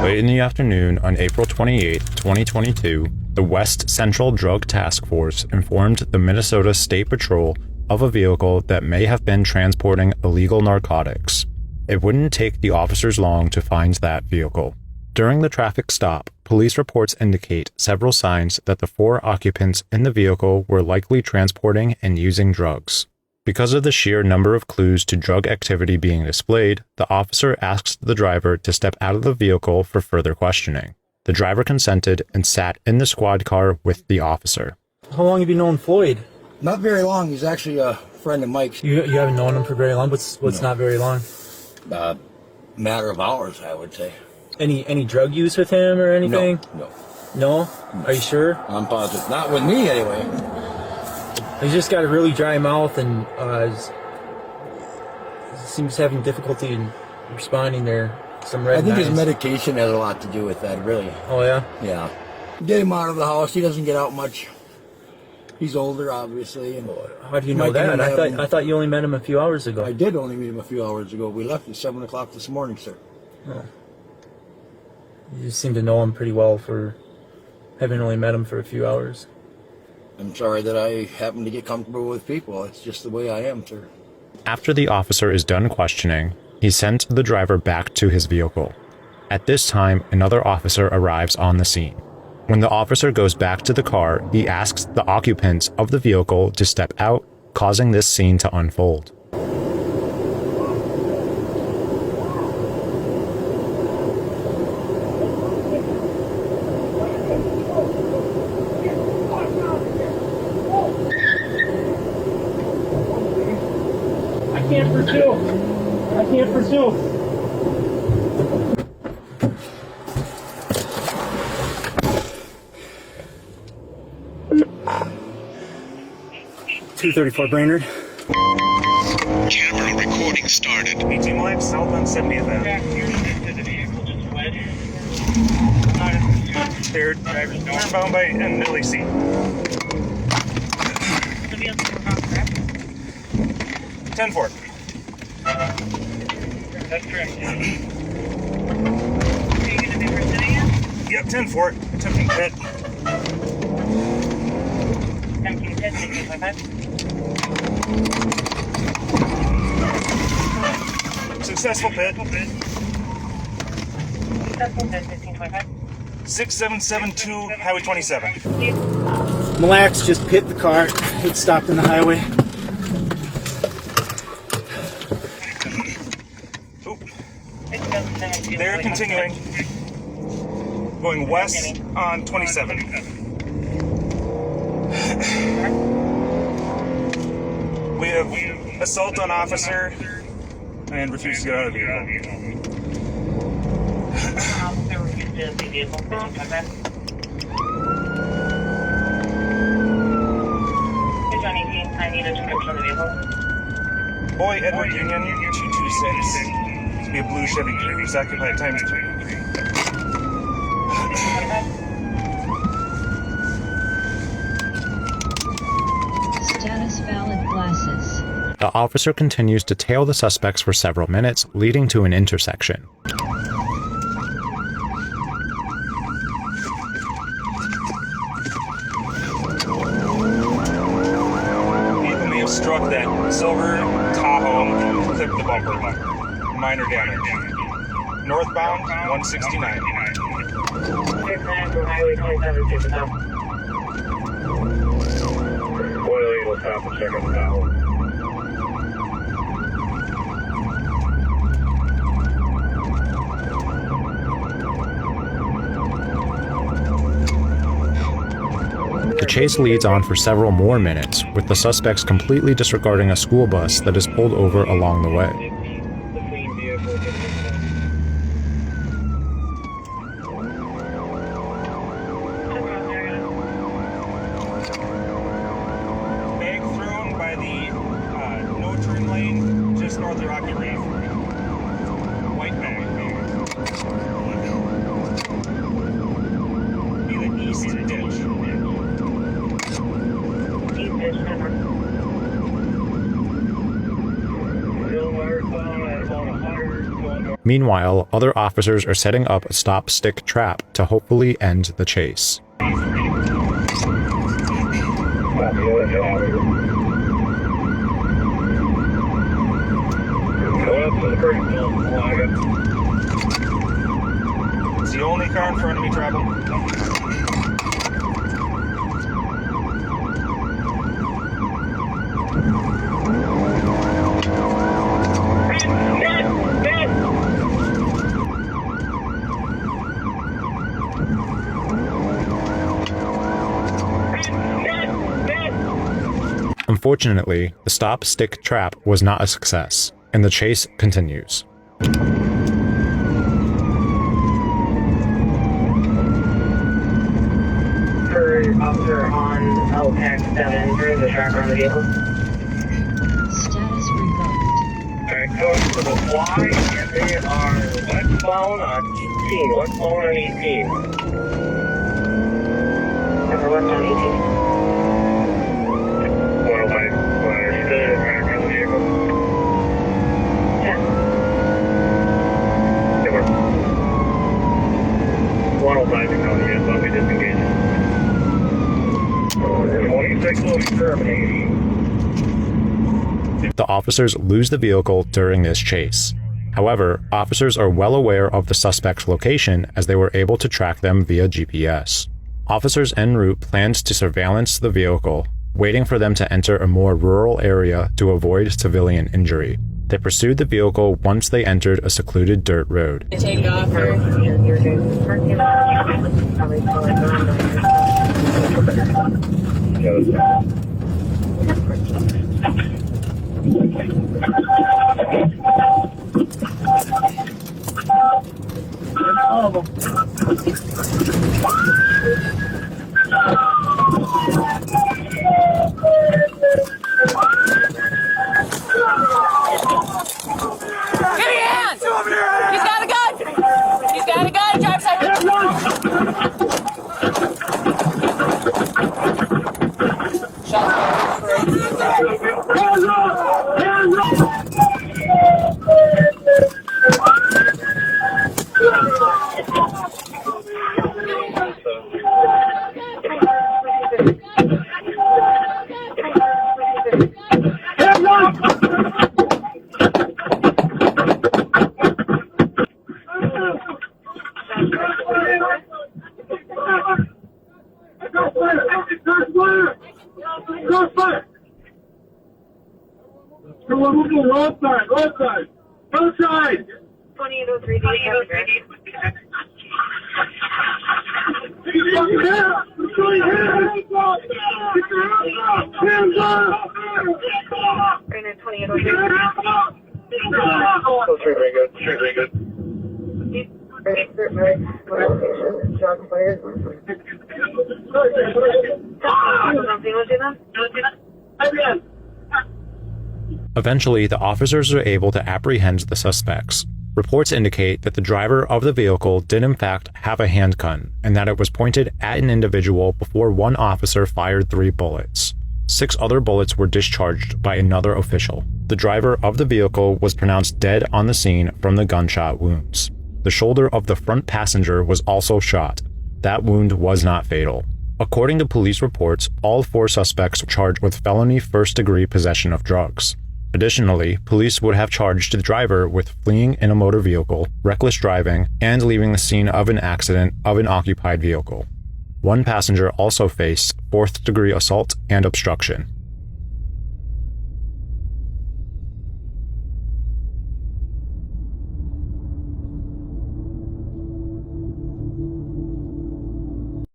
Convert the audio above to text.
Late in the afternoon on April 28, 2022, the West Central Drug Task Force informed the Minnesota State Patrol of a vehicle that may have been transporting illegal narcotics. It wouldn't take the officers long to find that vehicle. During the traffic stop, police reports indicate several signs that the 4 occupants in the vehicle were likely transporting and using drugs. Because of the sheer number of clues to drug activity being displayed, the officer asked the driver to step out of the vehicle for further questioning. The driver consented and sat in the squad car with the officer. How long have you known Floyd? Not very long. He's actually a friend of Mike's. You haven't known him for very long? What's No. not very long? Matter of hours, I would say. Any drug use with him or anything? No. No? Are you sure? I'm positive. Not with me, anyway. He's just got a really dry mouth and seems having difficulty in responding there. Some red I think his eyes. medication has a lot to do with that, really. Oh, yeah? Yeah. Get him out of the house. He doesn't get out much. He's older, obviously. And How do you know that? I thought you only met him a few hours ago. I did only meet him a few hours ago. We left at 7 o'clock this morning, sir. Oh. You seem to know him pretty well for having only met him for a few hours. I'm sorry that I happen to get comfortable with people. It's just the way I am, sir. After the officer is done questioning, he sent the driver back to his vehicle. At this time, another officer arrives on the scene. When the officer goes back to the car, he asks the occupants of the vehicle to step out, causing this scene to unfold. I can't pursue. 234 Brainerd. Camera recording started. 18 live south on 70th Ave. They're bound by NLEC. 10-4. That's correct. Are you going to be pursuing it? Yep, 10-4. Attempting pit. Attempting pit, 16.5. Successful pit. Successful pit, 16.5. 6772 Highway 27. Mille Lacs just hit the car. It stopped on the highway. They're continuing. Going west on 27. We have assault on officer and refuse to get out of the vehicle. I need a description of the vehicle. Boy Edward Union 226. To be a blue Chevy Cruze occupied times 3. Status valid glasses. The officer continues to tail the suspects for several minutes, leading to an intersection. Vehicle may have struck that silver Tahoe, clipped the bumper. Minor damage. Northbound 169. Highway 27, take it down. Oil Eagle top of second tower. The chase leads on for several more minutes, with the suspects completely disregarding a school bus that is pulled over along the way. Bag thrown by the no turn lane just north of Rocky Reef. White bag. Be the east ditch. East ditch number. Still northbound at about 100 going north. Meanwhile, other officers are setting up a stop-stick trap to hopefully end the chase. It's the only car in front of me traveling. Unfortunately, the stop-stick trap was not a success, and the chase continues. Officer on LX7, there is a tracker on the vehicle. Status revoked. Alright, going to the Y, and they are westbound on 18. Westbound on 18. Ever westbound 18. 105, understood, tracker on the vehicle. 10. They were 105 to County, yes, I'll be disengaged. 26 will be terminating. The officers lose the vehicle during this chase. However, officers are well aware of the suspect's location as they were able to track them via GPS. Officers en route planned to surveillance the vehicle, waiting for them to enter a more rural area to avoid civilian injury. They pursued the vehicle once they entered a secluded dirt road. Take off or give me your hands! He's got a gun! He's got a gun! Drive side! Roadside! 2803 Very good. Very good. Eventually, the officers are able to apprehend the suspects. Reports indicate that the driver of the vehicle did in fact have a handgun, and that it was pointed at an individual before one officer fired 3 bullets. 6 other bullets were discharged by another official. The driver of the vehicle was pronounced dead on the scene from the gunshot wounds. The shoulder of the front passenger was also shot. That wound was not fatal. According to police reports, all 4 suspects were charged with felony first-degree possession of drugs. Additionally, police would have charged the driver with fleeing in a motor vehicle, reckless driving, and leaving the scene of an accident of an occupied vehicle. One passenger also faced 4th-degree assault and obstruction.